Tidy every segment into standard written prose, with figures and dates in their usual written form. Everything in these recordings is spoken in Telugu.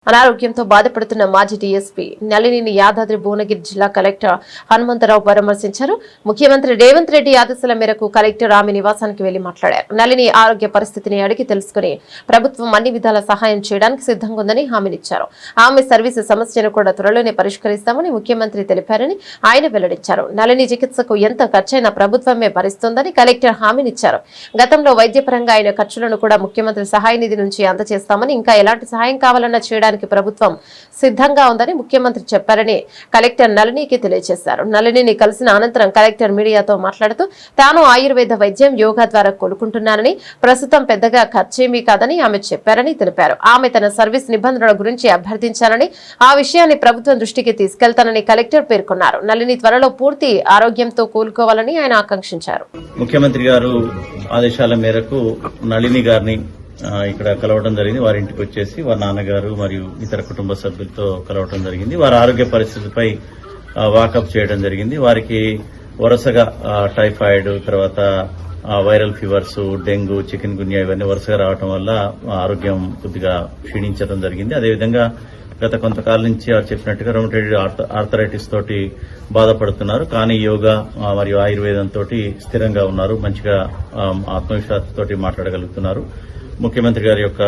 అనారోగ్యంతో బాధపడుతున్న మాజీ డీఎస్పీ నళినిని యాదాద్రి భువనగిరి జిల్లా కలెక్టర్ హనుమంతరావు పరామర్శించారు. ముఖ్యమంత్రి రేవంత్ రెడ్డి ఆదేశాల మేరకు కలెక్టర్ ఆమె నివాసానికి వెళ్లి మాట్లాడారు. నళిని ఆరోగ్య పరిస్థితిని అడిగి తెలుసుకుని ప్రభుత్వం అన్ని విధాల సహాయం చేయడానికి సిద్ధంగా ఉందని హామీనిచ్చారు. ఆమె సర్వీసు సమస్యను కూడా త్వరలోనే పరిష్కరిస్తామని ముఖ్యమంత్రి తెలిపారని ఆయన వెల్లడించారు. నళిని చికిత్సకు ఎంత ఖర్చైనా ప్రభుత్వమే భరిస్తోందని కలెక్టర్ హామీనిచ్చారు. గతంలో వైద్యపరంగా ఆయన ఖర్చులను కూడా ముఖ్యమంత్రి సహాయ నిధి నుంచి అందజేస్తామని, ఇంకా ఎలాంటి సహాయం కావాలన్నా చేయడానికి ప్రభుత్వం సిద్ధంగా ఉందని ముఖ్యమంత్రి చెప్పారని కలెక్టర్ నళినికి తెలియజేశారు. నళినిని కలిసిన అనంతరం కలెక్టర్ మీడియాతో మాట్లాడుతూ తాను ఆయుర్వేద వైద్యం, యోగా ద్వారా కోలుకుంటున్నానని, ప్రస్తుతం పెద్దగా ఖర్చేమీ కాదని ఆమె చెప్పారని తెలిపారు. ఆమె తన సర్వీస్ నిబంధనల గురించి అభ్యర్థించారని, ఆ విషయాన్ని ప్రభుత్వం దృష్టికి తీసుకెళ్తానని కలెక్టర్ పేర్కొన్నారు. నళిని త్వరలో పూర్తి ఆరోగ్యంతో కోలుకోవాలని ఆయన ఆకాంక్షించారు. ముఖ్యమంత్రి గారు ఆదేశాల మేరకు నళిని గారిని ఇక్కడ కలవడం జరిగింది. వారి ఇంటికి వచ్చేసి వారి నాన్నగారు మరియు ఇతర కుటుంబ సభ్యులతో కలవడం జరిగింది. వారి ఆరోగ్య పరిస్థితిపై వాకప్ చేయడం జరిగింది. వారికి వరుసగా టైఫాయిడ్, తర్వాత వైరల్ ఫీవర్స్, డెంగ్యూ, చికెన్ గున్యా ఇవన్నీ వరుసగా రావడం వల్ల ఆరోగ్యం కొద్దిగా క్షీణించడం జరిగింది. అదేవిధంగా గత కొంతకాలం నుంచి వారు చెప్పినట్టుగా రొమటైడ్ ఆర్థరైటిస్ తోటి బాధపడుతున్నారు. కానీ యోగా మరియు ఆయుర్వేదం తోటి స్థిరంగా ఉన్నారు. మంచిగా ఆత్మవిశ్వాసంతో మాట్లాడగలుగుతున్నారు. ముఖ్యమంత్రి గారి యొక్క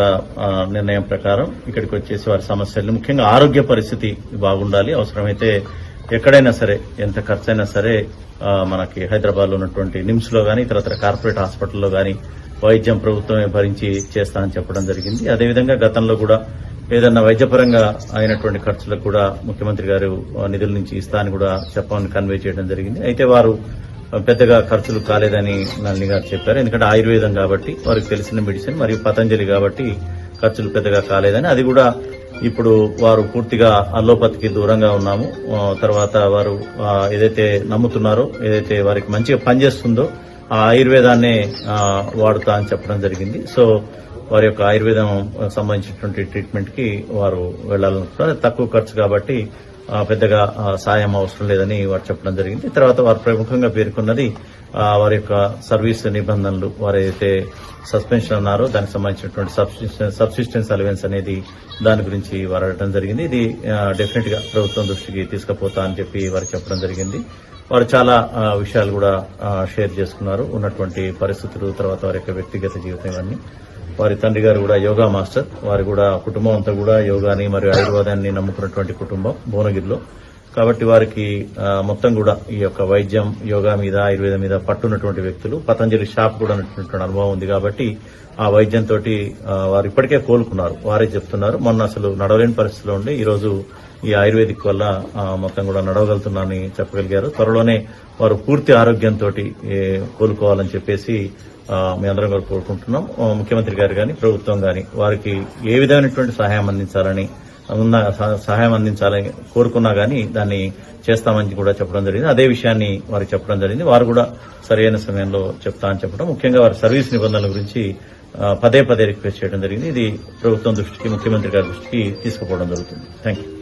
నిర్ణయం ప్రకారం ఇక్కడికి వచ్చేసి వారి సమస్యలు, ముఖ్యంగా ఆరోగ్య పరిస్థితి బాగుండాలి. అవసరమైతే ఎక్కడైనా సరే, ఎంత ఖర్చైనా సరే మనకి హైదరాబాద్ లో ఉన్నటువంటి నిమ్స్ లో గానీ, ఇతర కార్పొరేట్ హాస్పిటల్లో గానీ వైద్యం ప్రభుత్వమే భరించి చేస్తానని చెప్పడం జరిగింది. అదేవిధంగా గతంలో కూడా ఏదన్నా వైద్యపరంగా అయినటువంటి ఖర్చులకు కూడా ముఖ్యమంత్రి గారు నిధుల నుంచి ఇస్తానని కూడా చెప్పమని కన్వే చేయడం జరిగింది. అయితే వారు పెద్దగా ఖర్చులు కాలేదని నళిని గారు చెప్పారు. ఎందుకంటే ఆయుర్వేదం కాబట్టి, వారికి తెలిసిన మెడిసిన్, మరియు పతంజలి కాబట్టి ఖర్చులు పెద్దగా కాలేదని, అది కూడా ఇప్పుడు వారు పూర్తిగా అల్లోపతికి దూరంగా ఉన్నాము. తర్వాత వారు ఏదైతే నమ్ముతున్నారో, ఏదైతే వారికి మంచిగా పనిచేస్తుందో ఆ ఆయుర్వేదాన్నే వాడుతా అని చెప్పడం జరిగింది. సో వారి యొక్క ఆయుర్వేదం సంబంధించినటువంటి ట్రీట్మెంట్ కి వారు వెళ్లాలనుకుంటున్నారు. తక్కువ ఖర్చు కాబట్టి పెద్దగా సాయం అవసరం లేదని వారు చెప్పడం జరిగింది. తర్వాత వారు ప్రముఖంగా పేర్కొన్నది వారి యొక్క సర్వీస్ నిబంధనలు, వారు ఏదైతే సస్పెన్షన్ అన్నారో దానికి సంబంధించినటువంటి సబ్సిస్టెన్స్ అలవెన్స్ అనేది, దాని గురించి వారు అడగడం జరిగింది. ఇది డెఫినెట్ గా ప్రభుత్వం దృష్టికి తీసుకుపోతా అని చెప్పి వారు చెప్పడం జరిగింది. వారు చాలా విషయాలు కూడా షేర్ చేసుకున్నారు, ఉన్నటువంటి పరిస్థితులు, తర్వాత వారి యొక్క వ్యక్తిగత జీవితం ఇవన్నీ. వారి తండ్రి గారు కూడా యోగా మాస్టర్. వారి కూడా కుటుంబం అంతా కూడా యోగాని మరియు ఆయుర్వేదాన్ని నమ్ముకున్నటువంటి కుటుంబం భువనగిరిలో. కాబట్టి వారికి మొత్తం కూడా ఈ యొక్క వైద్యం, యోగా మీద, ఆయుర్వేదం మీద పట్టున్నటువంటి వ్యక్తులు. పతంజలి షాప్ కూడా ఉన్నటువంటి అనుభవం ఉంది కాబట్టి ఆ వైద్యంతో వారు ఇప్పటికే కోలుకున్నారు. వారే చెప్తున్నారు, మొన్న అసలు నడవలేని పరిస్థితిలో ఉండి ఈ రోజు ఈ ఆయుర్వేదిక్ వల్ల మొత్తం కూడా నడవగలుగుతున్నారని చెప్పగలిగారు. త్వరలోనే వారు పూర్తి ఆరోగ్యంతో కోలుకోవాలని చెప్పేసి మీ అందరం కూడా కోరుకుంటున్నాం. ముఖ్యమంత్రి గారు గాని, ప్రభుత్వం గాని వారికి ఏ విధమైనటువంటి సహాయం అందించాలని కోరుకున్నా గానీ దాన్ని చేస్తామని కూడా చెప్పడం జరిగింది. అదే విషయాన్ని వారికి చెప్పడం జరిగింది. వారు కూడా సరైన సమయంలో చెప్తా అని చెప్పడం, ముఖ్యంగా వారి సర్వీస్ నిబంధనల గురించి పదే రిక్వెస్ట్ చేయడం జరిగింది. ఇది ప్రభుత్వం దృష్టికి, ముఖ్యమంత్రి గారి దృష్టికి తీసుకుపోవడం జరుగుతుంది. Thank you.